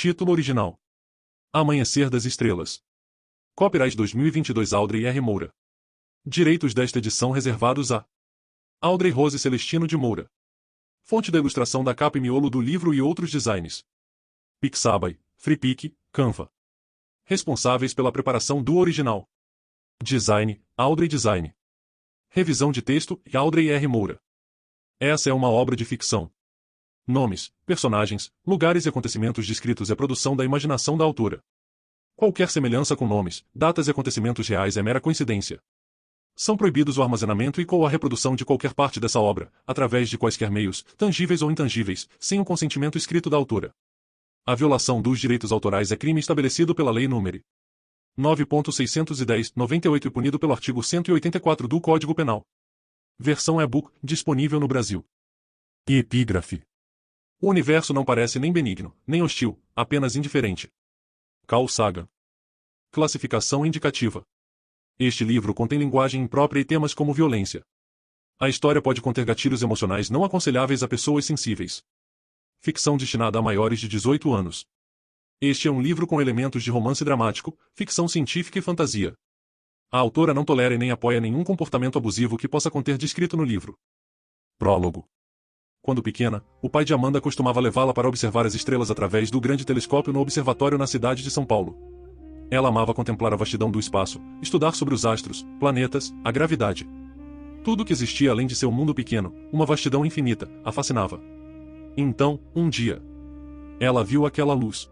Título original: Amanhecer das Estrelas. Copyright 2022 Audrey R. Moura. Direitos desta edição reservados a Audrey Rose Celestino de Moura. Fonte da ilustração da capa e miolo do livro e outros designs: Pixabay, Freepik, Canva. Responsáveis pela preparação do original. Design: Audrey Design. Revisão de texto: Audrey R. Moura. Essa é uma obra de ficção. Nomes, personagens, lugares e acontecimentos descritos é produção da imaginação da autora. Qualquer semelhança com nomes, datas e acontecimentos reais é mera coincidência. São proibidos o armazenamento e a reprodução de qualquer parte dessa obra, através de quaisquer meios, tangíveis ou intangíveis, sem o consentimento escrito da autora. A violação dos direitos autorais é crime estabelecido pela Lei nº 9.610/98 e punido pelo artigo 184 do Código Penal. Versão e-book, disponível no Brasil. E epígrafe. O universo não parece nem benigno, nem hostil, apenas indiferente. Carl Sagan. Classificação indicativa. Este livro contém linguagem imprópria e temas como violência. A história pode conter gatilhos emocionais não aconselháveis a pessoas sensíveis. Ficção destinada a maiores de 18 anos. Este é um livro com elementos de romance dramático, ficção científica e fantasia. A autora não tolera e nem apoia nenhum comportamento abusivo que possa conter descrito no livro. Prólogo. Quando pequena, o pai de Amanda costumava levá-la para observar as estrelas através do grande telescópio no observatório na cidade de São Paulo. Ela amava contemplar a vastidão do espaço, estudar sobre os astros, planetas, a gravidade. Tudo que existia além de seu mundo pequeno, uma vastidão infinita, a fascinava. Então, um dia, ela viu aquela luz.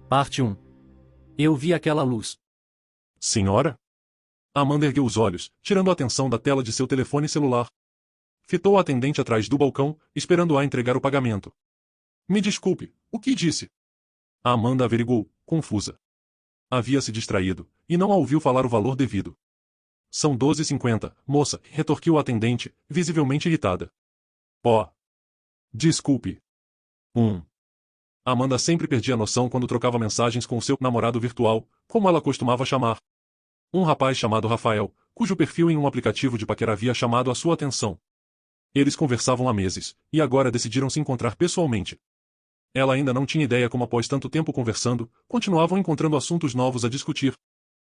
Parte 1. Eu vi aquela luz. Senhora? Amanda ergueu os olhos, tirando a atenção da tela de seu telefone celular. Fitou a atendente atrás do balcão, esperando-a entregar o pagamento. Me desculpe, o que disse? A Amanda averiguou, confusa. Havia se distraído, e não a ouviu falar o valor devido. São 12,50, moça, retorquiu a atendente, visivelmente irritada. Oh. Desculpe. Amanda sempre perdia a noção quando trocava mensagens com o seu namorado virtual, como ela costumava chamar. Um rapaz chamado Rafael, cujo perfil em um aplicativo de paquera havia chamado a sua atenção. Eles conversavam há meses, e agora decidiram se encontrar pessoalmente. Ela ainda não tinha ideia como após tanto tempo conversando, continuavam encontrando assuntos novos a discutir.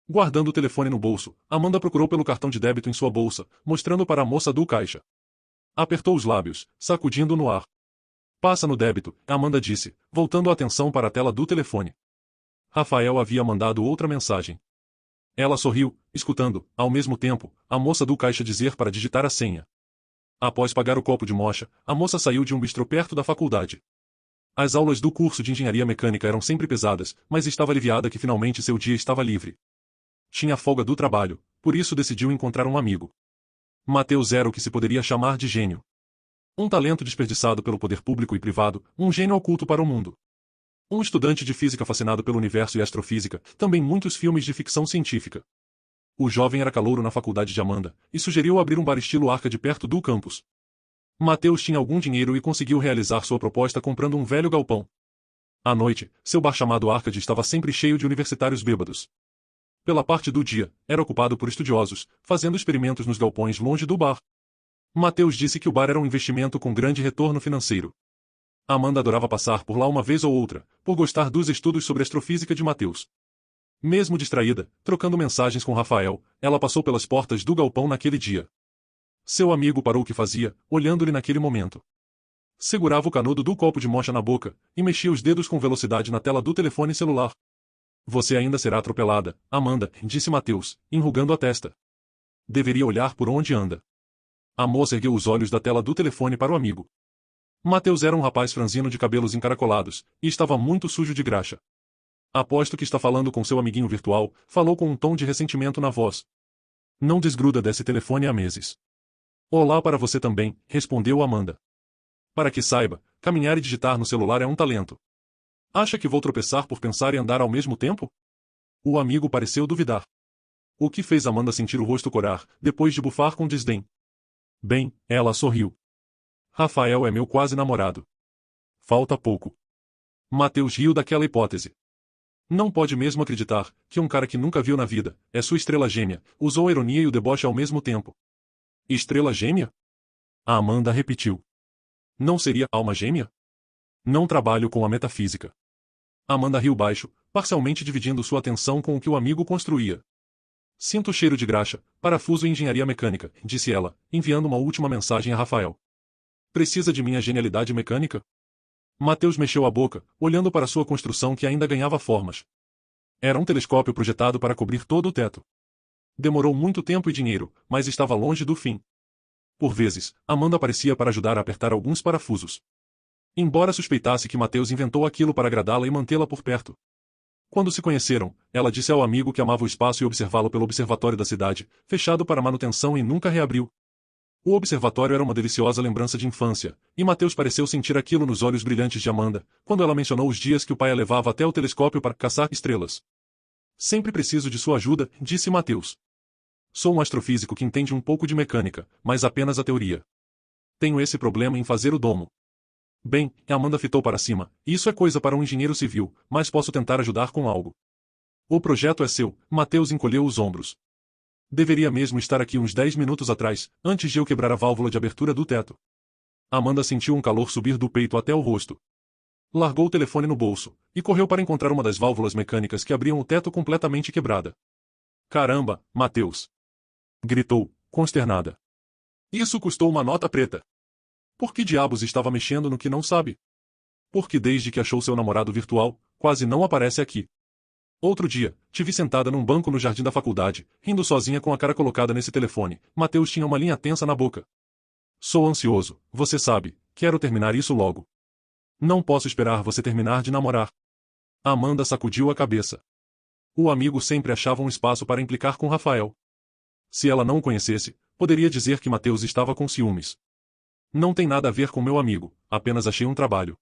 Guardando o telefone no bolso, Amanda procurou pelo cartão de débito em sua bolsa, mostrando para a moça do caixa. Apertou os lábios, sacudindo no ar. Passa no débito, Amanda disse, voltando a atenção para a tela do telefone. Rafael havia mandado outra mensagem. Ela sorriu, escutando, ao mesmo tempo, a moça do caixa dizer para digitar a senha. Após pagar o copo de mocha, a moça saiu de um bistrô perto da faculdade. As aulas do curso de engenharia mecânica eram sempre pesadas, mas estava aliviada que finalmente seu dia estava livre. Tinha folga do trabalho, por isso decidiu encontrar um amigo. Mateus era o que se poderia chamar de gênio. Um talento desperdiçado pelo poder público e privado, um gênio oculto para o mundo. Um estudante de física fascinado pelo universo e astrofísica, também muitos filmes de ficção científica. O jovem era calouro na faculdade de Amanda, e sugeriu abrir um bar estilo arcade perto do campus. Mateus tinha algum dinheiro e conseguiu realizar sua proposta comprando um velho galpão. À noite, seu bar chamado Arcade estava sempre cheio de universitários bêbados. Pela parte do dia, era ocupado por estudiosos, fazendo experimentos nos galpões longe do bar. Mateus disse que o bar era um investimento com grande retorno financeiro. Amanda adorava passar por lá uma vez ou outra, por gostar dos estudos sobre astrofísica de Mateus. Mesmo distraída, trocando mensagens com Rafael, ela passou pelas portas do galpão naquele dia. Seu amigo parou o que fazia, olhando-lhe naquele momento. Segurava o canudo do copo de mocha na boca, e mexia os dedos com velocidade na tela do telefone celular. Você ainda será atropelada, Amanda, disse Mateus, enrugando a testa. Deveria olhar por onde anda. A moça ergueu os olhos da tela do telefone para o amigo. Mateus era um rapaz franzino de cabelos encaracolados, e estava muito sujo de graxa. Aposto que está falando com seu amiguinho virtual, falou com um tom de ressentimento na voz. Não desgruda desse telefone há meses. Olá para você também, respondeu Amanda. Para que saiba, caminhar e digitar no celular é um talento. Acha que vou tropeçar por pensar em andar ao mesmo tempo? O amigo pareceu duvidar. O que fez Amanda sentir o rosto corar, depois de bufar com desdém. Bem, ela sorriu. Rafael é meu quase namorado. Falta pouco. Mateus riu daquela hipótese. Não pode mesmo acreditar que um cara que nunca viu na vida é sua estrela gêmea, usou a ironia e o deboche ao mesmo tempo. Estrela gêmea? A Amanda repetiu. Não seria alma gêmea? Não trabalho com a metafísica. Amanda riu baixo, parcialmente dividindo sua atenção com o que o amigo construía. Sinto o cheiro de graxa, parafuso e engenharia mecânica, disse ela, enviando uma última mensagem a Rafael. Precisa de minha genialidade mecânica? Mateus mexeu a boca, olhando para sua construção que ainda ganhava formas. Era um telescópio projetado para cobrir todo o teto. Demorou muito tempo e dinheiro, mas estava longe do fim. Por vezes, Amanda aparecia para ajudar a apertar alguns parafusos. Embora suspeitasse que Mateus inventou aquilo para agradá-la e mantê-la por perto. Quando se conheceram, ela disse ao amigo que amava o espaço e observá-lo pelo observatório da cidade, fechado para manutenção e nunca reabriu. O observatório era uma deliciosa lembrança de infância, e Mateus pareceu sentir aquilo nos olhos brilhantes de Amanda, quando ela mencionou os dias que o pai a levava até o telescópio para caçar estrelas. Sempre preciso de sua ajuda, disse Mateus. Sou um astrofísico que entende um pouco de mecânica, mas apenas a teoria. Tenho esse problema em fazer o domo. Bem, Amanda fitou para cima, isso é coisa para um engenheiro civil, mas posso tentar ajudar com algo. O projeto é seu, Mateus encolheu os ombros. Deveria mesmo estar aqui uns 10 minutos atrás, antes de eu quebrar a válvula de abertura do teto. Amanda sentiu um calor subir do peito até o rosto. Largou o telefone no bolso, e correu para encontrar uma das válvulas mecânicas que abriam o teto completamente quebrada. Caramba, Mateus! Gritou, consternada. Isso custou uma nota preta. Por que diabos estava mexendo no que não sabe? Porque desde que achou seu namorado virtual, quase não aparece aqui. Outro dia, te vi sentada num banco no jardim da faculdade, rindo sozinha com a cara colocada nesse telefone. Mateus tinha uma linha tensa na boca. Sou ansioso, você sabe, quero terminar isso logo. Não posso esperar você terminar de namorar. Amanda sacudiu a cabeça. O amigo sempre achava um espaço para implicar com Rafael. Se ela não o conhecesse, poderia dizer que Mateus estava com ciúmes. Não tem nada a ver com meu amigo, apenas achei um trabalho.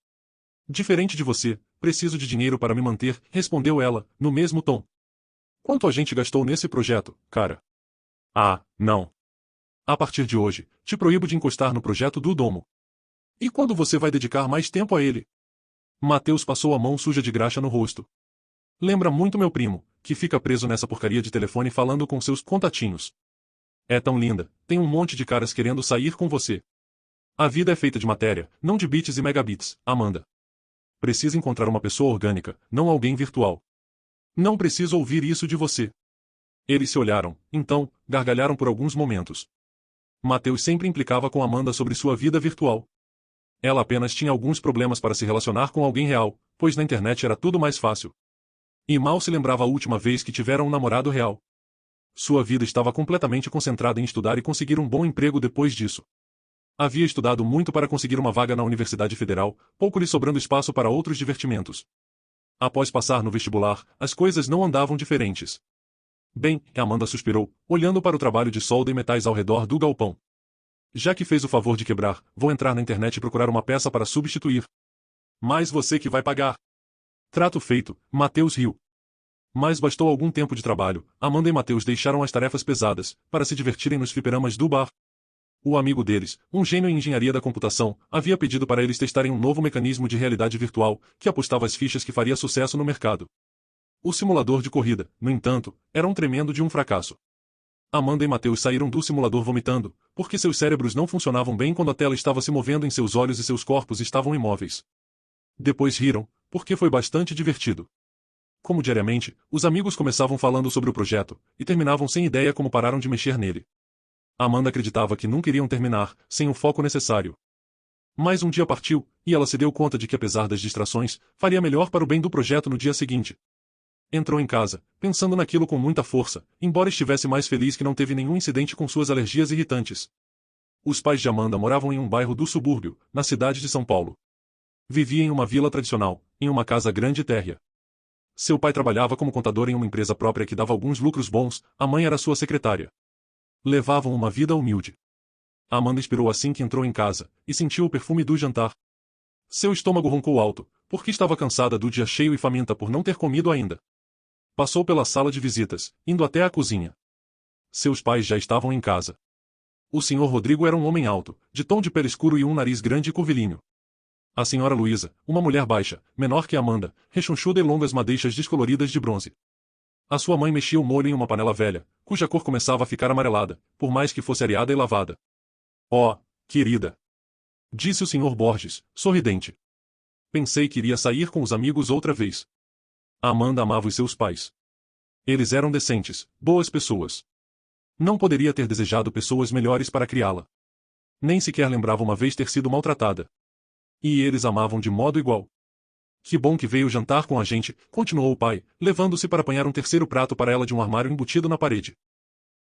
Diferente de você, preciso de dinheiro para me manter, respondeu ela, no mesmo tom. Quanto a gente gastou nesse projeto, cara? Ah, não. A partir de hoje, te proíbo de encostar no projeto do domo. E quando você vai dedicar mais tempo a ele? Mateus passou a mão suja de graxa no rosto. Lembra muito meu primo, que fica preso nessa porcaria de telefone falando com seus contatinhos. É tão linda, tem um monte de caras querendo sair com você. A vida é feita de matéria, não de bits e megabits, Amanda. Precisa encontrar uma pessoa orgânica, não alguém virtual. Não preciso ouvir isso de você. Eles se olharam, então, gargalharam por alguns momentos. Mateus sempre implicava com Amanda sobre sua vida virtual. Ela apenas tinha alguns problemas para se relacionar com alguém real, pois na internet era tudo mais fácil. E mal se lembrava a última vez que tiveram um namorado real. Sua vida estava completamente concentrada em estudar e conseguir um bom emprego depois disso. Havia estudado muito para conseguir uma vaga na Universidade Federal, pouco lhe sobrando espaço para outros divertimentos. Após passar no vestibular, as coisas não andavam diferentes. Bem, Amanda suspirou, olhando para o trabalho de solda e metais ao redor do galpão. Já que fez o favor de quebrar, vou entrar na internet e procurar uma peça para substituir. Mas você que vai pagar. Trato feito, Mateus riu. Mas bastou algum tempo de trabalho, Amanda e Mateus deixaram as tarefas pesadas, para se divertirem nos fliperamas do bar. O amigo deles, um gênio em engenharia da computação, havia pedido para eles testarem um novo mecanismo de realidade virtual, que apostava as fichas que faria sucesso no mercado. O simulador de corrida, no entanto, era um tremendo de um fracasso. Amanda e Mateus saíram do simulador vomitando, porque seus cérebros não funcionavam bem quando a tela estava se movendo em seus olhos e seus corpos estavam imóveis. Depois riram, porque foi bastante divertido. Como diariamente, os amigos começavam falando sobre o projeto, e terminavam sem ideia como pararam de mexer nele. Amanda acreditava que nunca iriam terminar, sem o foco necessário. Mas um dia partiu, e ela se deu conta de que apesar das distrações, faria melhor para o bem do projeto no dia seguinte. Entrou em casa, pensando naquilo com muita força, embora estivesse mais feliz que não teve nenhum incidente com suas alergias irritantes. Os pais de Amanda moravam em um bairro do subúrbio, na cidade de São Paulo. Vivia em uma vila tradicional, em uma casa grande e térrea. Seu pai trabalhava como contador em uma empresa própria que dava alguns lucros bons, a mãe era sua secretária. Levavam uma vida humilde. Amanda expirou assim que entrou em casa, e sentiu o perfume do jantar. Seu estômago roncou alto, porque estava cansada do dia cheio e faminta por não ter comido ainda. Passou pela sala de visitas, indo até a cozinha. Seus pais já estavam em casa. O senhor Rodrigo era um homem alto, de tom de pele escuro e um nariz grande e curvilíneo. A senhora Luísa, uma mulher baixa, menor que Amanda, rechonchuda e longas madeixas descoloridas de bronze. A sua mãe mexia o molho em uma panela velha, cuja cor começava a ficar amarelada, por mais que fosse areada e lavada. Oh, querida! Disse o senhor Borges, sorridente. Pensei que iria sair com os amigos outra vez. Amanda amava os seus pais. Eles eram decentes, boas pessoas. Não poderia ter desejado pessoas melhores para criá-la. Nem sequer lembrava uma vez ter sido maltratada. E eles amavam de modo igual. Que bom que veio jantar com a gente, continuou o pai, levando-se para apanhar um terceiro prato para ela de um armário embutido na parede.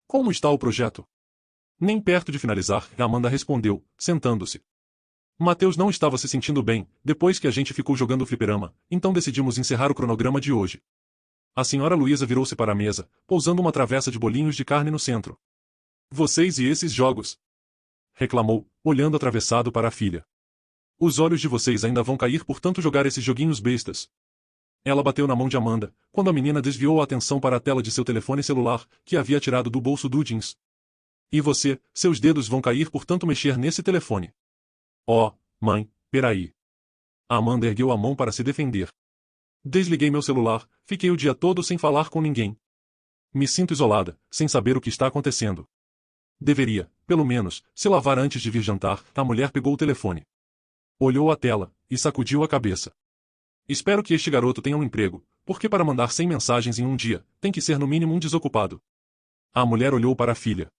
Como está o projeto? Nem perto de finalizar, Amanda respondeu, sentando-se. Mateus não estava se sentindo bem, depois que a gente ficou jogando fliperama, então decidimos encerrar o cronograma de hoje. A senhora Luísa virou-se para a mesa, pousando uma travessa de bolinhos de carne no centro. Vocês e esses jogos? Reclamou, olhando atravessado para a filha. Os olhos de vocês ainda vão cair por tanto jogar esses joguinhos bestas. Ela bateu na mão de Amanda, quando a menina desviou a atenção para a tela de seu telefone celular, que havia tirado do bolso do jeans. E você, seus dedos vão cair por tanto mexer nesse telefone. Oh, mãe, peraí. Amanda ergueu a mão para se defender. Desliguei meu celular, fiquei o dia todo sem falar com ninguém. Me sinto isolada, sem saber o que está acontecendo. Deveria, pelo menos, se lavar antes de vir jantar. A mulher pegou o telefone. Olhou a tela, e sacudiu a cabeça. Espero que este garoto tenha um emprego, porque para mandar 100 mensagens em um dia, tem que ser no mínimo um desocupado. A mulher olhou para a filha.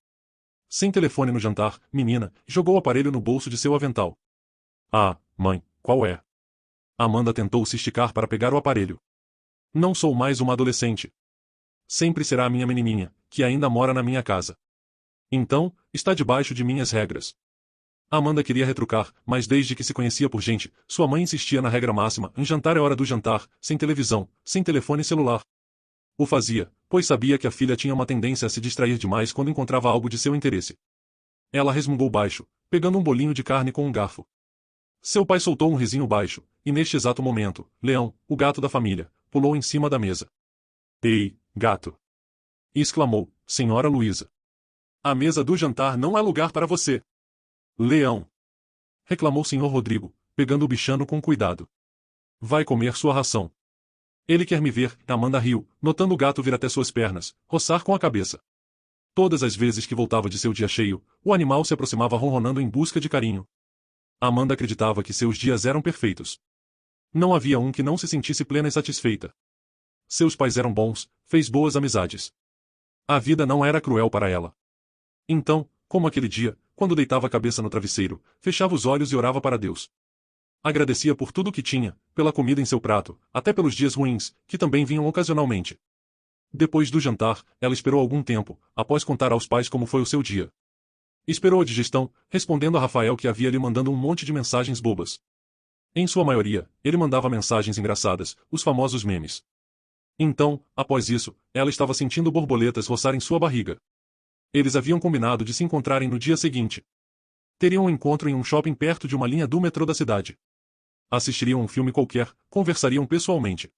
Sem telefone no jantar, menina, jogou o aparelho no bolso de seu avental. Ah, mãe, qual é? Amanda tentou se esticar para pegar o aparelho. Não sou mais uma adolescente. Sempre será a minha menininha, que ainda mora na minha casa. Então, está debaixo de minhas regras. Amanda queria retrucar, mas desde que se conhecia por gente, sua mãe insistia na regra máxima: em jantar é hora do jantar, sem televisão, sem telefone celular. O fazia, pois sabia que a filha tinha uma tendência a se distrair demais quando encontrava algo de seu interesse. Ela resmungou baixo, pegando um bolinho de carne com um garfo. Seu pai soltou um risinho baixo, e neste exato momento, Leão, o gato da família, pulou em cima da mesa. Ei, gato! Exclamou, senhora Luísa. A mesa do jantar não é lugar para você. Leão! Reclamou senhor Rodrigo, pegando o bichano com cuidado. Vai comer sua ração. Ele quer me ver. Amanda riu, notando o gato vir até suas pernas, roçar com a cabeça. Todas as vezes que voltava de seu dia cheio, o animal se aproximava ronronando em busca de carinho. Amanda acreditava que seus dias eram perfeitos. Não havia um que não se sentisse plena e satisfeita. Seus pais eram bons, fez boas amizades. A vida não era cruel para ela. Então, como aquele dia, quando deitava a cabeça no travesseiro, fechava os olhos e orava para Deus. Agradecia por tudo o que tinha, pela comida em seu prato, até pelos dias ruins, que também vinham ocasionalmente. Depois do jantar, ela esperou algum tempo, após contar aos pais como foi o seu dia. Esperou a digestão, respondendo a Rafael que havia lhe mandando um monte de mensagens bobas. Em sua maioria, ele mandava mensagens engraçadas, os famosos memes. Então, após isso, ela estava sentindo borboletas roçar em sua barriga. Eles haviam combinado de se encontrarem no dia seguinte. Teriam um encontro em um shopping perto de uma linha do metrô da cidade. Assistiriam um filme qualquer, conversariam pessoalmente.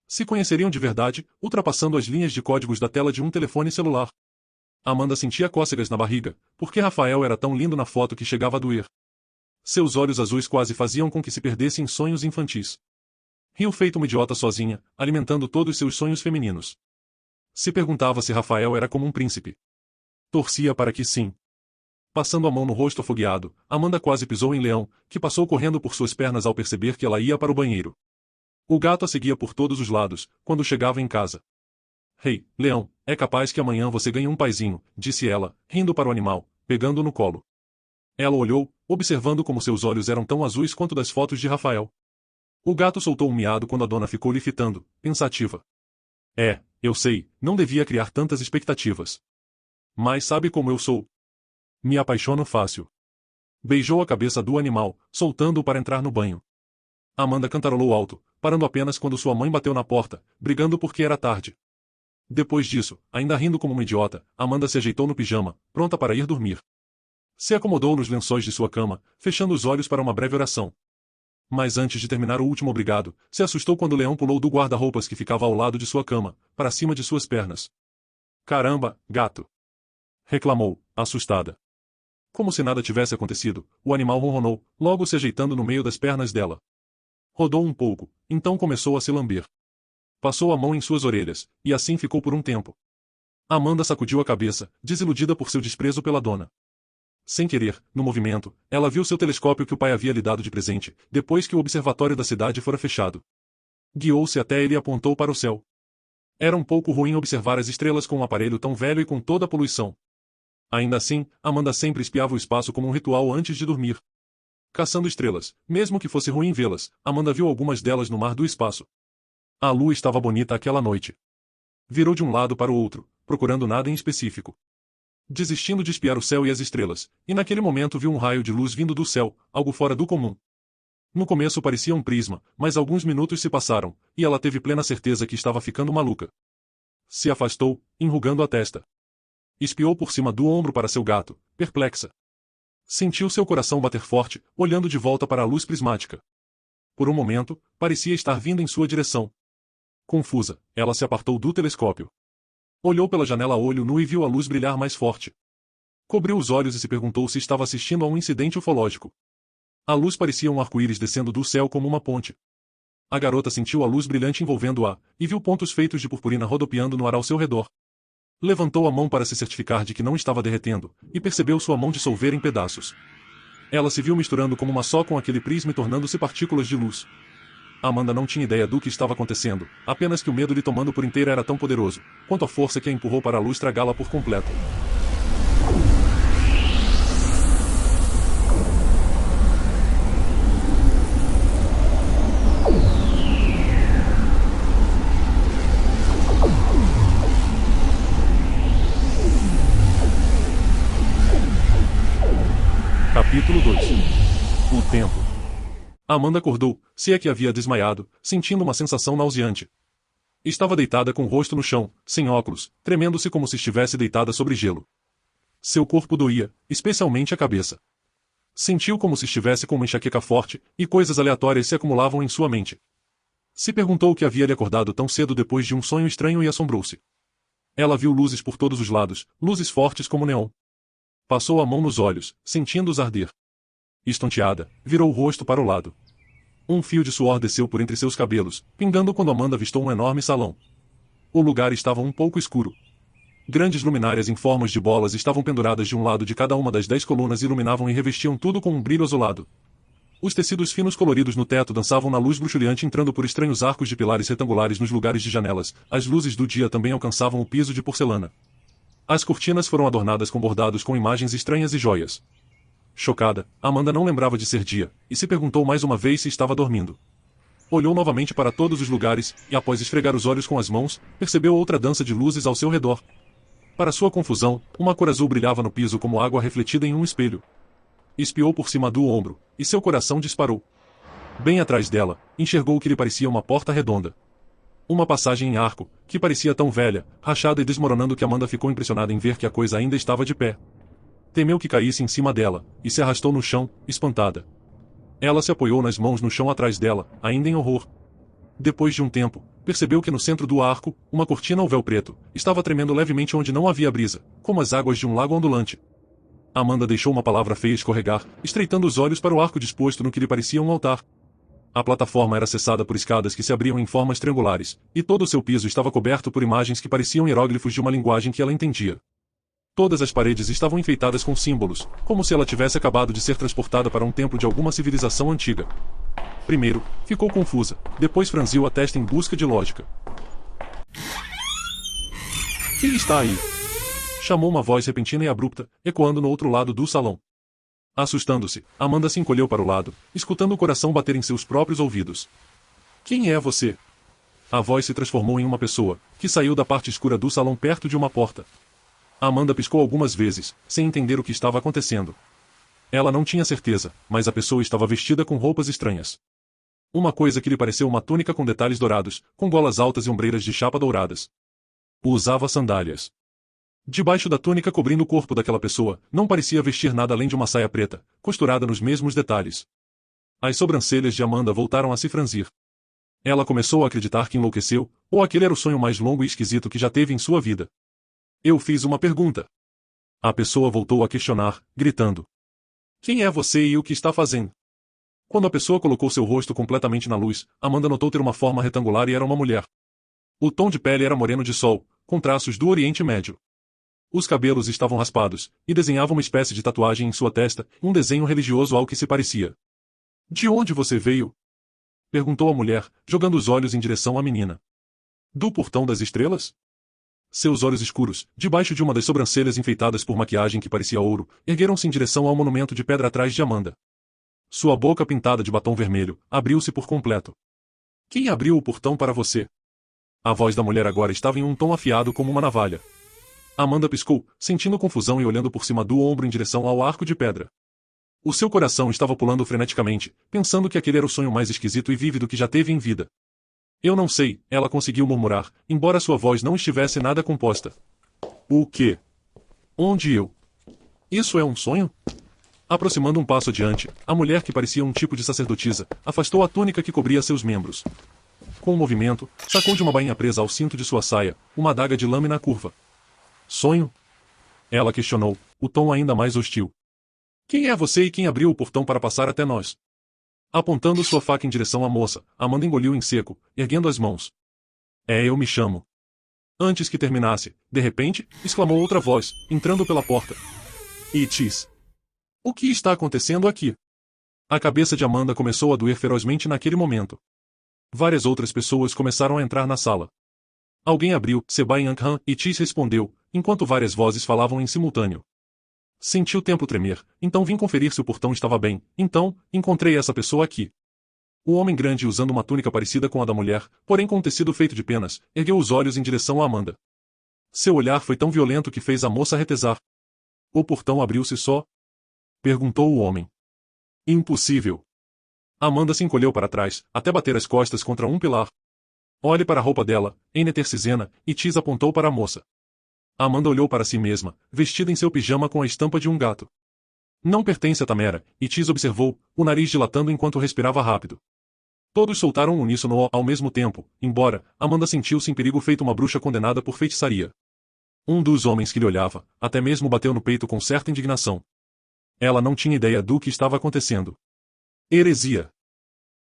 Se conheceriam de verdade, ultrapassando as linhas de códigos da tela de um telefone celular. Amanda sentia cócegas na barriga, porque Rafael era tão lindo na foto que chegava a doer. Seus olhos azuis quase faziam com que se perdesse em sonhos infantis. Riu feito uma idiota sozinha, alimentando todos seus sonhos femininos. Se perguntava se Rafael era como um príncipe. Torcia para que sim. Passando a mão no rosto afogueado, Amanda quase pisou em Leão, que passou correndo por suas pernas ao perceber que ela ia para o banheiro. O gato a seguia por todos os lados, quando chegava em casa. Hey, Leão, é capaz que amanhã você ganhe um paizinho, disse ela, rindo para o animal, pegando-o no colo. Ela olhou, observando como seus olhos eram tão azuis quanto das fotos de Rafael. O gato soltou um miado quando a dona ficou lhe fitando, pensativa. Eu sei, não devia criar tantas expectativas. Mas sabe como eu sou? Me apaixono fácil. Beijou a cabeça do animal, soltando-o para entrar no banho. Amanda cantarolou alto, parando apenas quando sua mãe bateu na porta, brigando porque era tarde. Depois disso, ainda rindo como uma idiota, Amanda se ajeitou no pijama, pronta para ir dormir. Se acomodou nos lençóis de sua cama, fechando os olhos para uma breve oração. Mas antes de terminar o último obrigado, se assustou quando o Leão pulou do guarda-roupas que ficava ao lado de sua cama, para cima de suas pernas. Caramba, gato! Reclamou, assustada. Como se nada tivesse acontecido, o animal ronronou, logo se ajeitando no meio das pernas dela. Rodou um pouco, então começou a se lamber. Passou a mão em suas orelhas, e assim ficou por um tempo. Amanda sacudiu a cabeça, desiludida por seu desprezo pela dona. Sem querer, no movimento, ela viu seu telescópio que o pai havia lhe dado de presente, depois que o observatório da cidade fora fechado. Guiou-se até ele e apontou para o céu. Era um pouco ruim observar as estrelas com um aparelho tão velho e com toda a poluição. Ainda assim, Amanda sempre espiava o espaço como um ritual antes de dormir. Caçando estrelas, mesmo que fosse ruim vê-las, Amanda viu algumas delas no mar do espaço. A lua estava bonita aquela noite. Virou de um lado para o outro, procurando nada em específico. Desistindo de espiar o céu e as estrelas, e naquele momento viu um raio de luz vindo do céu, algo fora do comum. No começo parecia um prisma, mas alguns minutos se passaram, e ela teve plena certeza que estava ficando maluca. Se afastou, enrugando a testa. Espiou por cima do ombro para seu gato, perplexa. Sentiu seu coração bater forte, olhando de volta para a luz prismática. Por um momento, parecia estar vindo em sua direção. Confusa, ela se apartou do telescópio. Olhou pela janela a olho nu e viu a luz brilhar mais forte. Cobriu os olhos e se perguntou se estava assistindo a um incidente ufológico. A luz parecia um arco-íris descendo do céu como uma ponte. A garota sentiu a luz brilhante envolvendo-a, e viu pontos feitos de purpurina rodopiando no ar ao seu redor. Levantou a mão para se certificar de que não estava derretendo, e percebeu sua mão dissolver em pedaços. Ela se viu misturando como uma só com aquele prisma e tornando-se partículas de luz. Amanda não tinha ideia do que estava acontecendo, apenas que o medo lhe tomando por inteira era tão poderoso, quanto a força que a empurrou para a luz tragá-la por completo. Capítulo 2. O tempo. Amanda acordou, se é que havia desmaiado, sentindo uma sensação nauseante. Estava deitada com o rosto no chão, sem óculos, tremendo-se como se estivesse deitada sobre gelo. Seu corpo doía, especialmente a cabeça. Sentiu como se estivesse com uma enxaqueca forte, e coisas aleatórias se acumulavam em sua mente. Se perguntou o que havia lhe acordado tão cedo depois de um sonho estranho e assombrou-se. Ela viu luzes por todos os lados, luzes fortes como neon. Passou a mão nos olhos, sentindo-os arder. Estonteada, virou o rosto para o lado. Um fio de suor desceu por entre seus cabelos, pingando quando Amanda avistou um enorme salão. O lugar estava um pouco escuro. Grandes luminárias em formas de bolas estavam penduradas de um lado de cada uma das 10 colunas e iluminavam e revestiam tudo com um brilho azulado. Os tecidos finos coloridos no teto dançavam na luz luxuriante entrando por estranhos arcos de pilares retangulares nos lugares de janelas. As luzes do dia também alcançavam o piso de porcelana. As cortinas foram adornadas com bordados com imagens estranhas e joias. Chocada, Amanda não lembrava de ser dia, e se perguntou mais uma vez se estava dormindo. Olhou novamente para todos os lugares, e após esfregar os olhos com as mãos, percebeu outra dança de luzes ao seu redor. Para sua confusão, uma cor azul brilhava no piso como água refletida em um espelho. Espiou por cima do ombro, e seu coração disparou. Bem atrás dela, enxergou o que lhe parecia uma porta redonda. Uma passagem em arco, que parecia tão velha, rachada e desmoronando que Amanda ficou impressionada em ver que a coisa ainda estava de pé. Temeu que caísse em cima dela, e se arrastou no chão, espantada. Ela se apoiou nas mãos no chão atrás dela, ainda em horror. Depois de um tempo, percebeu que no centro do arco, uma cortina ou véu preto, estava tremendo levemente onde não havia brisa, como as águas de um lago ondulante. Amanda deixou uma palavra feia escorregar, estreitando os olhos para o arco disposto no que lhe parecia um altar. A plataforma era acessada por escadas que se abriam em formas triangulares, e todo o seu piso estava coberto por imagens que pareciam hieróglifos de uma linguagem que ela entendia. Todas as paredes estavam enfeitadas com símbolos, como se ela tivesse acabado de ser transportada para um templo de alguma civilização antiga. Primeiro, ficou confusa, depois franziu a testa em busca de lógica. Quem está aí? Chamou uma voz repentina e abrupta, ecoando no outro lado do salão. Assustando-se, Amanda se encolheu para o lado, escutando o coração bater em seus próprios ouvidos. Quem é você? A voz se transformou em uma pessoa, que saiu da parte escura do salão perto de uma porta. Amanda piscou algumas vezes, sem entender o que estava acontecendo. Ela não tinha certeza, mas a pessoa estava vestida com roupas estranhas. Uma coisa que lhe pareceu uma túnica com detalhes dourados, com golas altas e ombreiras de chapa douradas. Usava sandálias. Debaixo da túnica cobrindo o corpo daquela pessoa, não parecia vestir nada além de uma saia preta, costurada nos mesmos detalhes. As sobrancelhas de Amanda voltaram a se franzir. Ela começou a acreditar que enlouqueceu, ou aquele era o sonho mais longo e esquisito que já teve em sua vida. Eu fiz uma pergunta. A pessoa voltou a questionar, gritando. Quem é você e o que está fazendo? Quando a pessoa colocou seu rosto completamente na luz, Amanda notou ter uma forma retangular e era uma mulher. O tom de pele era moreno de sol, com traços do Oriente Médio. Os cabelos estavam raspados, e desenhava uma espécie de tatuagem em sua testa, um desenho religioso ao que se parecia. De onde você veio? Perguntou a mulher, jogando os olhos em direção à menina. Do portão das estrelas? Seus olhos escuros, debaixo de uma das sobrancelhas enfeitadas por maquiagem que parecia ouro, ergueram-se em direção ao monumento de pedra atrás de Amanda. Sua boca pintada de batom vermelho, abriu-se por completo. Quem abriu o portão para você? A voz da mulher agora estava em um tom afiado como uma navalha. Amanda piscou, sentindo confusão e olhando por cima do ombro em direção ao arco de pedra. O seu coração estava pulando freneticamente, pensando que aquele era o sonho mais esquisito e vívido que já teve em vida. Eu não sei, ela conseguiu murmurar, embora sua voz não estivesse nada composta. O quê? Onde eu? Isso é um sonho? Aproximando um passo adiante, a mulher que parecia um tipo de sacerdotisa, afastou a túnica que cobria seus membros. Com um movimento, sacou de uma bainha presa ao cinto de sua saia, uma adaga de lâmina curva. Sonho? Ela questionou, o tom ainda mais hostil. Quem é você e quem abriu o portão para passar até nós? Apontando sua faca em direção à moça, Amanda engoliu em seco, erguendo as mãos. Eu me chamo. Antes que terminasse, de repente, exclamou outra voz, entrando pela porta. Itis. O que está acontecendo aqui? A cabeça de Amanda começou a doer ferozmente naquele momento. Várias outras pessoas começaram a entrar na sala. Alguém abriu, Sebastian Ankhan, e Itis respondeu, enquanto várias vozes falavam em simultâneo. Senti o templo tremer, então vim conferir se o portão estava bem, então, encontrei essa pessoa aqui. O homem grande usando uma túnica parecida com a da mulher, porém com um tecido feito de penas, ergueu os olhos em direção a Amanda. Seu olhar foi tão violento que fez a moça retesar. O portão abriu-se só? Perguntou o homem. Impossível. Amanda se encolheu para trás, até bater as costas contra um pilar. Olhe para a roupa dela, Enetercizena, e Tis apontou para a moça. Amanda olhou para si mesma, vestida em seu pijama com a estampa de um gato. Não pertence a Tamera, e Tis observou, o nariz dilatando enquanto respirava rápido. Todos soltaram um uníssono ao mesmo tempo, embora, Amanda sentiu-se em perigo feito uma bruxa condenada por feitiçaria. Um dos homens que lhe olhava, até mesmo bateu no peito com certa indignação. Ela não tinha ideia do que estava acontecendo. Heresia!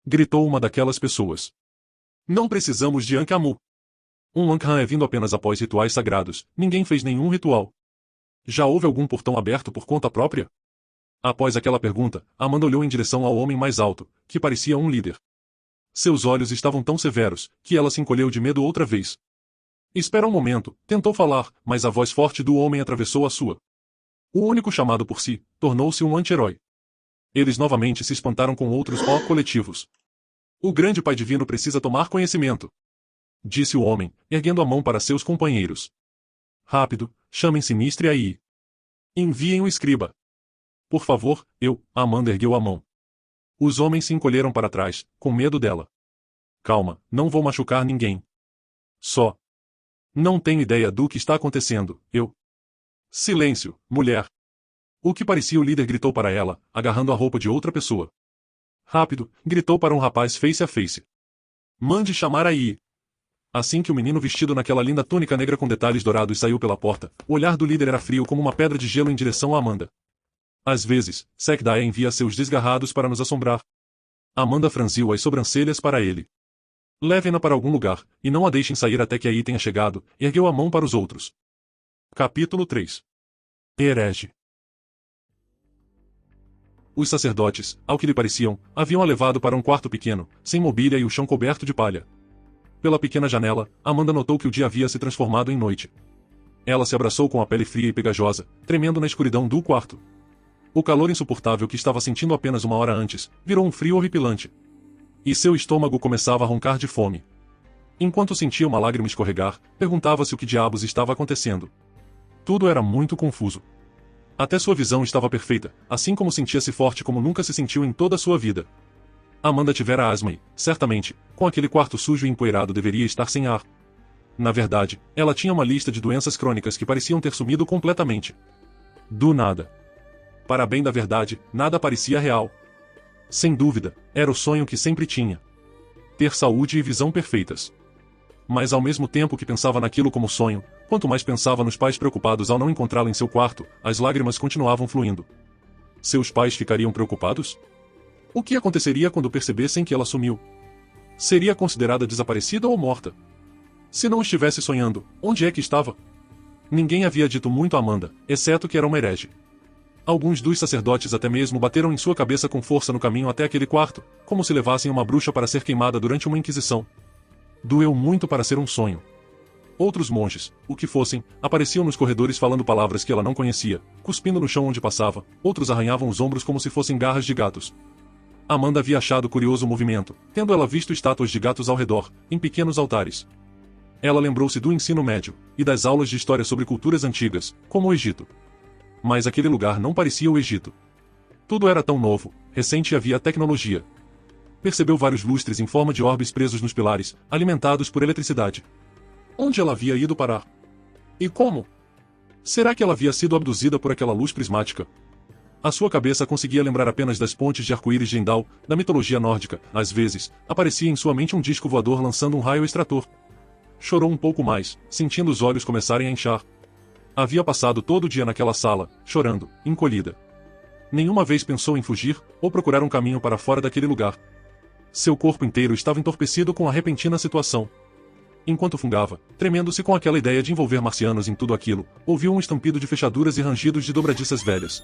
Gritou uma daquelas pessoas. Não precisamos de Ankamu. Um Ankhan é vindo apenas após rituais sagrados, ninguém fez nenhum ritual. Já houve algum portão aberto por conta própria? Após aquela pergunta, Amanda olhou em direção ao homem mais alto, que parecia um líder. Seus olhos estavam tão severos, que ela se encolheu de medo outra vez. Espera um momento, tentou falar, mas a voz forte do homem atravessou a sua. O único chamado por si, tornou-se um anti-herói. Eles novamente se espantaram com outros coletivos. O grande Pai Divino precisa tomar conhecimento. Disse o homem, erguendo a mão para seus companheiros. Rápido, chamem Sinistre aí. Enviem o escriba. Por favor, Amanda ergueu a mão. Os homens se encolheram para trás, com medo dela. Calma, não vou machucar ninguém. Só. Não tenho ideia do que está acontecendo, Silêncio, mulher. O que parecia o líder gritou para ela, agarrando a roupa de outra pessoa. Rápido, gritou para um rapaz face a face. Mande chamar aí. Assim que o menino vestido naquela linda túnica negra com detalhes dourados saiu pela porta, o olhar do líder era frio como uma pedra de gelo em direção a Amanda. Às vezes, Sekdaya envia seus desgarrados para nos assombrar. Amanda franziu as sobrancelhas para ele. Levem-na para algum lugar, e não a deixem sair até que aí tenha chegado, ergueu a mão para os outros. Capítulo 3. Herege. Os sacerdotes, ao que lhe pareciam, haviam-a levado para um quarto pequeno, sem mobília e o chão coberto de palha. Pela pequena janela, Amanda notou que o dia havia se transformado em noite. Ela se abraçou com a pele fria e pegajosa, tremendo na escuridão do quarto. O calor insuportável que estava sentindo apenas uma hora antes, virou um frio horripilante. E seu estômago começava a roncar de fome. Enquanto sentia uma lágrima escorregar, perguntava-se o que diabos estava acontecendo. Tudo era muito confuso. Até sua visão estava perfeita, assim como sentia-se forte como nunca se sentiu em toda a sua vida. Amanda tivera asma e, certamente, com aquele quarto sujo e empoeirado deveria estar sem ar. Na verdade, ela tinha uma lista de doenças crônicas que pareciam ter sumido completamente. Do nada. Para bem da verdade, nada parecia real. Sem dúvida, era o sonho que sempre tinha. Ter saúde e visão perfeitas. Mas ao mesmo tempo que pensava naquilo como sonho, quanto mais pensava nos pais preocupados ao não encontrá-la em seu quarto, as lágrimas continuavam fluindo. Seus pais ficariam preocupados? O que aconteceria quando percebessem que ela sumiu? Seria considerada desaparecida ou morta? Se não estivesse sonhando, onde é que estava? Ninguém havia dito muito a Amanda, exceto que era uma herege. Alguns dos sacerdotes até mesmo bateram em sua cabeça com força no caminho até aquele quarto, como se levassem uma bruxa para ser queimada durante uma inquisição. Doeu muito para ser um sonho. Outros monges, o que fossem, apareciam nos corredores falando palavras que ela não conhecia, cuspindo no chão onde passava, outros arranhavam os ombros como se fossem garras de gatos. Amanda havia achado curioso o movimento, tendo ela visto estátuas de gatos ao redor, em pequenos altares. Ela lembrou-se do ensino médio, e das aulas de história sobre culturas antigas, como o Egito. Mas aquele lugar não parecia o Egito. Tudo era tão novo, recente e havia tecnologia. Percebeu vários lustres em forma de orbes presos nos pilares, alimentados por eletricidade. Onde ela havia ido parar? E como? Será que ela havia sido abduzida por aquela luz prismática? A sua cabeça conseguia lembrar apenas das pontes de arco-íris de Endal, da mitologia nórdica. Às vezes, aparecia em sua mente um disco voador lançando um raio extrator. Chorou um pouco mais, sentindo os olhos começarem a inchar. Havia passado todo o dia naquela sala, chorando, encolhida. Nenhuma vez pensou em fugir, ou procurar um caminho para fora daquele lugar. Seu corpo inteiro estava entorpecido com a repentina situação. Enquanto fungava, tremendo-se com aquela ideia de envolver marcianos em tudo aquilo, ouviu um estampido de fechaduras e rangidos de dobradiças velhas.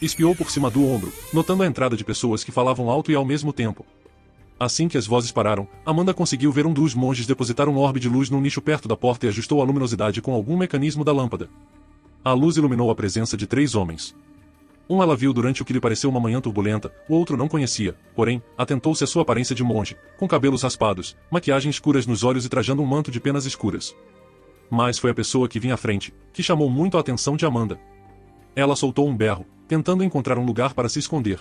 Espiou por cima do ombro, notando a entrada de pessoas que falavam alto e ao mesmo tempo. Assim que as vozes pararam, Amanda conseguiu ver um dos monges depositar um orbe de luz num nicho perto da porta e ajustou a luminosidade com algum mecanismo da lâmpada. A luz iluminou a presença de 3 homens. Um ela viu durante o que lhe pareceu uma manhã turbulenta, o outro não conhecia, porém, atentou-se à sua aparência de monge, com cabelos raspados, maquiagem escuras nos olhos e trajando um manto de penas escuras. Mas foi a pessoa que vinha à frente, que chamou muito a atenção de Amanda. Ela soltou um berro, tentando encontrar um lugar para se esconder.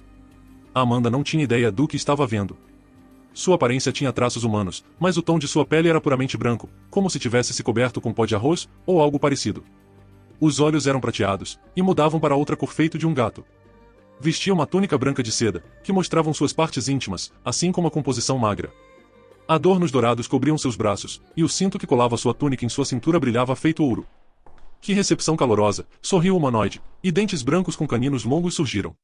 Amanda não tinha ideia do que estava vendo. Sua aparência tinha traços humanos, mas o tom de sua pele era puramente branco, como se tivesse se coberto com pó de arroz, ou algo parecido. Os olhos eram prateados, e mudavam para outra cor feito de um gato. Vestia uma túnica branca de seda, que mostravam suas partes íntimas, assim como a composição magra. Adornos dourados cobriam seus braços, e o cinto que colava sua túnica em sua cintura brilhava feito ouro. Que recepção calorosa, sorriu o humanoide, e dentes brancos com caninos longos surgiram.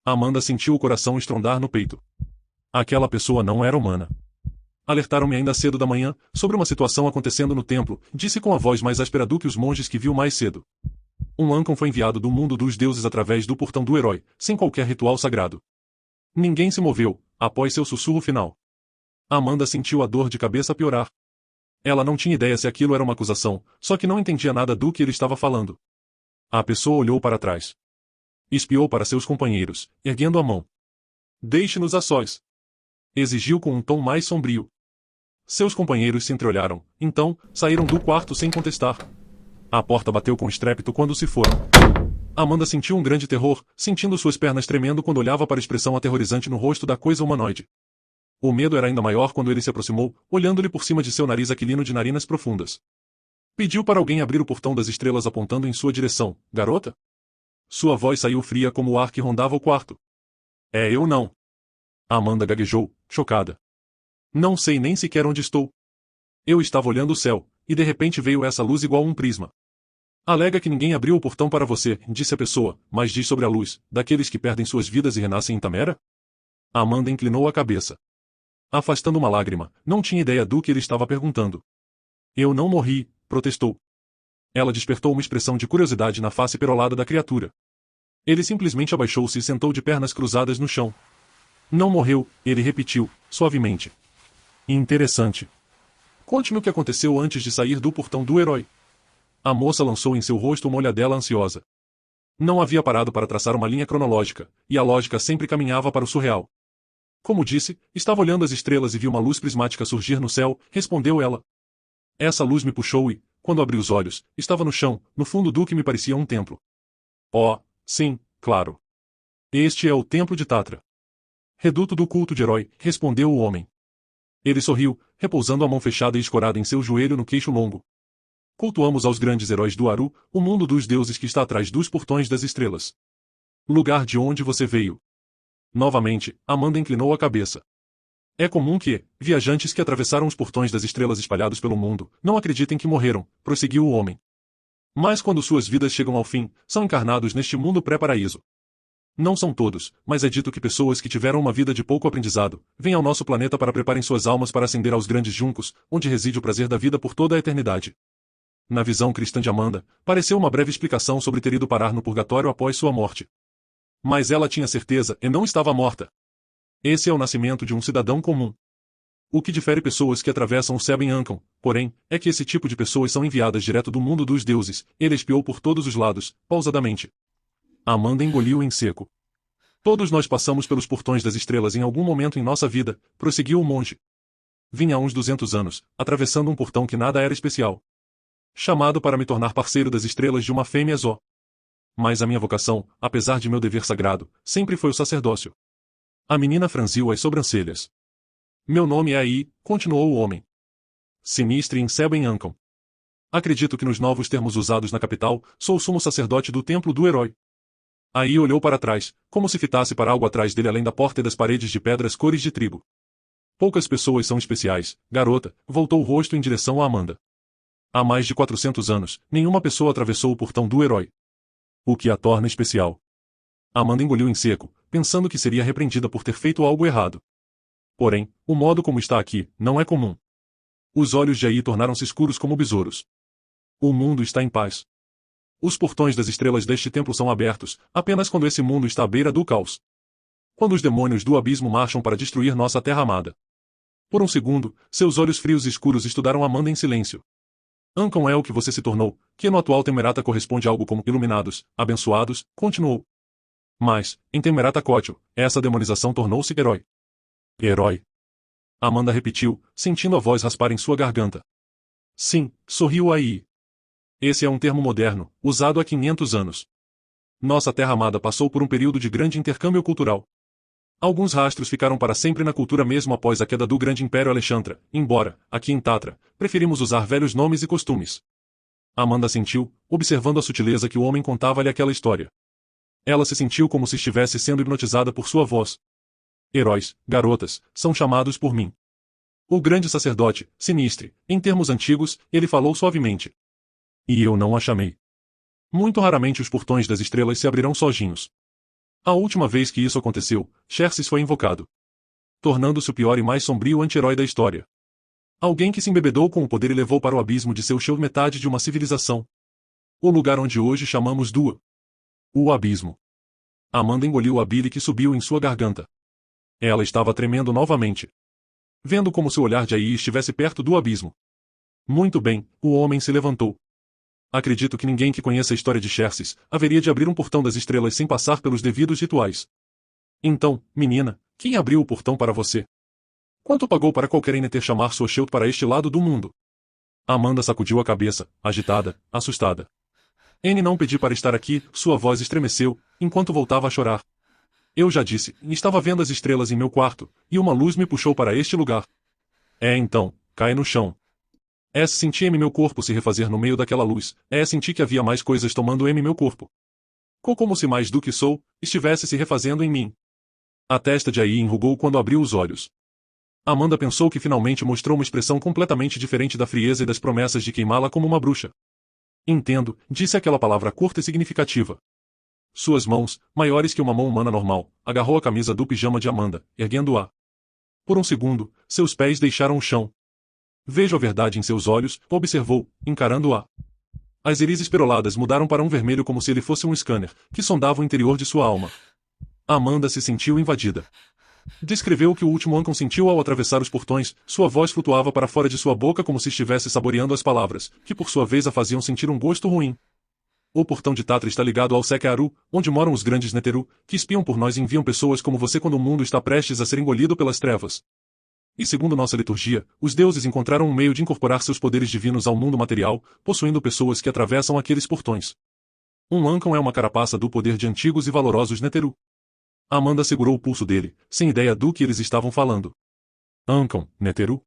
Amanda sentiu o coração estrondar no peito. Aquela pessoa não era humana. Alertaram-me ainda cedo da manhã, sobre uma situação acontecendo no templo, disse com a voz mais áspera do que os monges que viu mais cedo. Um Ancon foi enviado do mundo dos deuses através do portão do herói, sem qualquer ritual sagrado. Ninguém se moveu, após seu sussurro final. Amanda sentiu a dor de cabeça piorar. Ela não tinha ideia se aquilo era uma acusação, só que não entendia nada do que ele estava falando. A pessoa olhou para trás. Espiou para seus companheiros, erguendo a mão. Deixe-nos a sós. Exigiu com um tom mais sombrio. Seus companheiros se entreolharam, então, saíram do quarto sem contestar. A porta bateu com estrépito quando se foram. Amanda sentiu um grande terror, sentindo suas pernas tremendo quando olhava para a expressão aterrorizante no rosto da coisa humanoide. O medo era ainda maior quando ele se aproximou, olhando-lhe por cima de seu nariz aquilino de narinas profundas. Pediu para alguém abrir o portão das estrelas apontando em sua direção. Garota? Sua voz saiu fria como o ar que rondava o quarto. É eu não. Amanda gaguejou, chocada. Não sei nem sequer onde estou. Eu estava olhando o céu, e de repente veio essa luz igual um prisma. Alega que ninguém abriu o portão para você, disse a pessoa, mas diz sobre a luz, daqueles que perdem suas vidas e renascem em Tamera? Amanda inclinou a cabeça. Afastando uma lágrima, não tinha ideia do que ele estava perguntando. Eu não morri, protestou. Ela despertou uma expressão de curiosidade na face perolada da criatura. Ele simplesmente abaixou-se e sentou de pernas cruzadas no chão. Não morreu, ele repetiu, suavemente. Interessante. Conte-me o que aconteceu antes de sair do portão do herói. A moça lançou em seu rosto uma olhadela ansiosa. Não havia parado para traçar uma linha cronológica, e a lógica sempre caminhava para o surreal. Como disse, estava olhando as estrelas e viu uma luz prismática surgir no céu, respondeu ela. Essa luz me puxou e, quando abri os olhos, estava no chão, no fundo do que me parecia um templo. Oh, sim, claro. Este é o templo de Tatra. Reduto do culto de herói, respondeu o homem. Ele sorriu, repousando a mão fechada e escorada em seu joelho no queixo longo. Cultuamos aos grandes heróis do Aru, o mundo dos deuses que está atrás dos portões das estrelas. Lugar de onde você veio. Novamente, Amanda inclinou a cabeça. É comum que, viajantes que atravessaram os portões das estrelas espalhados pelo mundo, não acreditem que morreram, prosseguiu o homem. Mas quando suas vidas chegam ao fim, são encarnados neste mundo pré-paraíso. Não são todos, mas é dito que pessoas que tiveram uma vida de pouco aprendizado, vêm ao nosso planeta para preparem suas almas para ascender aos grandes juncos, onde reside o prazer da vida por toda a eternidade. Na visão cristã de Amanda, pareceu uma breve explicação sobre ter ido parar no purgatório após sua morte. Mas ela tinha certeza e não estava morta. Esse é o nascimento de um cidadão comum. O que difere pessoas que atravessam o céu em Ancão, porém, é que esse tipo de pessoas são enviadas direto do mundo dos deuses. Ele espiou por todos os lados, pausadamente. Amanda engoliu em seco. Todos nós passamos pelos portões das estrelas em algum momento em nossa vida, prosseguiu o monge. Vinha há uns 200 anos, atravessando um portão que nada era especial. Chamado para me tornar parceiro das estrelas de uma fêmea Zó. Mas a minha vocação, apesar de meu dever sagrado, sempre foi o sacerdócio. A menina franziu as sobrancelhas. Meu nome é Aí, continuou o homem. Sinistre em Seba em Ancão. Acredito que nos novos termos usados na capital, sou o sumo sacerdote do templo do herói. Aí olhou para trás, como se fitasse para algo atrás dele além da porta e das paredes de pedras cores de trigo. Poucas pessoas são especiais, garota, voltou o rosto em direção a Amanda. Há mais de 400 anos, nenhuma pessoa atravessou o portão do herói. O que a torna especial. Amanda engoliu em seco, pensando que seria repreendida por ter feito algo errado. Porém, o modo como está aqui, não é comum. Os olhos de Aí tornaram-se escuros como besouros. O mundo está em paz. Os portões das estrelas deste templo são abertos, apenas quando esse mundo está à beira do caos. Quando os demônios do abismo marcham para destruir nossa terra amada. Por um segundo, seus olhos frios e escuros estudaram Amanda em silêncio. Ancão é o que você se tornou, que no atual Temerata corresponde a algo como iluminados, abençoados, continuou. Mas, em Temerata Cótil, essa demonização tornou-se herói. Herói. Amanda repetiu, sentindo a voz raspar em sua garganta. Sim, sorriu Aí. Esse é um termo moderno, usado há 500 anos. Nossa terra amada passou por um período de grande intercâmbio cultural. Alguns rastros ficaram para sempre na cultura mesmo após a queda do grande Império Alexandra, embora, aqui em Tatra, preferimos usar velhos nomes e costumes. Amanda sentiu, observando a sutileza que o homem contava-lhe aquela história. Ela se sentiu como se estivesse sendo hipnotizada por sua voz. Heróis, garotas, são chamados por mim. O grande sacerdote, Sinistre, em termos antigos, ele falou suavemente. E eu não a chamei. Muito raramente os portões das estrelas se abrirão sozinhos. A última vez que isso aconteceu, Xerxes foi invocado. Tornando-se o pior e mais sombrio anti-herói da história. Alguém que se embebedou com o poder e levou para o abismo de seu show metade de uma civilização. O lugar onde hoje chamamos Dua. O abismo. Amanda engoliu a bile que subiu em sua garganta. Ela estava tremendo novamente. Vendo como seu olhar de Aí estivesse perto do abismo. Muito bem, o homem se levantou. Acredito que ninguém que conheça a história de Xerxes haveria de abrir um portão das estrelas sem passar pelos devidos rituais. Então, menina, quem abriu o portão para você? Quanto pagou para qualquer Eneter chamar sua Sheut para este lado do mundo? Amanda sacudiu a cabeça, agitada, assustada. N não pedi para estar aqui, sua voz estremeceu, enquanto voltava a chorar. Eu já disse, estava vendo as estrelas em meu quarto, e uma luz me puxou para este lugar. Então, cai no chão. Senti-me meu corpo se refazer no meio daquela luz, senti que havia mais coisas tomando meu corpo. Como se mais do que sou, estivesse se refazendo em mim. A testa de Aí enrugou quando abriu os olhos. Amanda pensou que finalmente mostrou uma expressão completamente diferente da frieza e das promessas de queimá-la como uma bruxa. Entendo, disse aquela palavra curta e significativa. Suas mãos, maiores que uma mão humana normal, agarrou a camisa do pijama de Amanda, erguendo-a. Por um segundo, seus pés deixaram o chão. Vejo a verdade em seus olhos, observou, encarando-a. As íris peroladas mudaram para um vermelho como se ele fosse um scanner, que sondava o interior de sua alma. Amanda se sentiu invadida. Descreveu o que o último Ancão sentiu ao atravessar os portões, sua voz flutuava para fora de sua boca como se estivesse saboreando as palavras, que por sua vez a faziam sentir um gosto ruim. O portão de Tatra está ligado ao Sekearu, onde moram os grandes Neteru, que espiam por nós e enviam pessoas como você quando o mundo está prestes a ser engolido pelas trevas. E segundo nossa liturgia, os deuses encontraram um meio de incorporar seus poderes divinos ao mundo material, possuindo pessoas que atravessam aqueles portões. Um Ancão é uma carapaça do poder de antigos e valorosos Neteru. Amanda segurou o pulso dele, sem ideia do que eles estavam falando. Ancão, Neteru?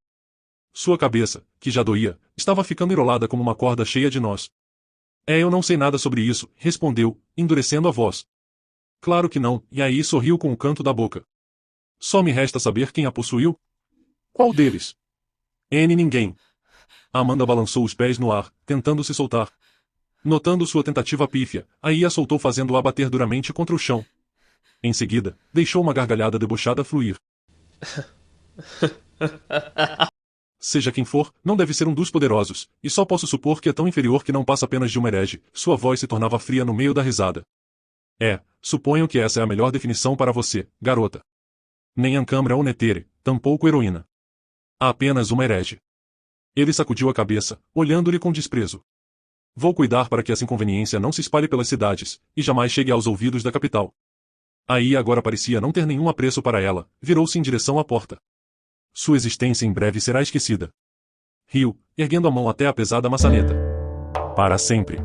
Sua cabeça, que já doía, estava ficando enrolada como uma corda cheia de nós. Eu não sei nada sobre isso, respondeu, endurecendo a voz. Claro que não, e Aí sorriu com o canto da boca. Só me resta saber quem a possuiu? Qual deles? Ninguém. Amanda balançou os pés no ar, tentando se soltar. Notando sua tentativa pífia, Aí a soltou fazendo-a bater duramente contra o chão. Em seguida, deixou uma gargalhada debochada fluir. Seja quem for, não deve ser um dos poderosos, e só posso supor que é tão inferior que não passa apenas de uma herege. Sua voz se tornava fria no meio da risada. Suponho que essa é a melhor definição para você, garota. Nem Ancâmara ou Netere, tampouco heroína. Há apenas uma herege. Ele sacudiu a cabeça, olhando-lhe com desprezo. Vou cuidar para que essa inconveniência não se espalhe pelas cidades, e jamais chegue aos ouvidos da capital. Aí agora parecia não ter nenhum apreço para ela, virou-se em direção à porta. Sua existência em breve será esquecida. Riu, erguendo a mão até a pesada maçaneta. Para sempre.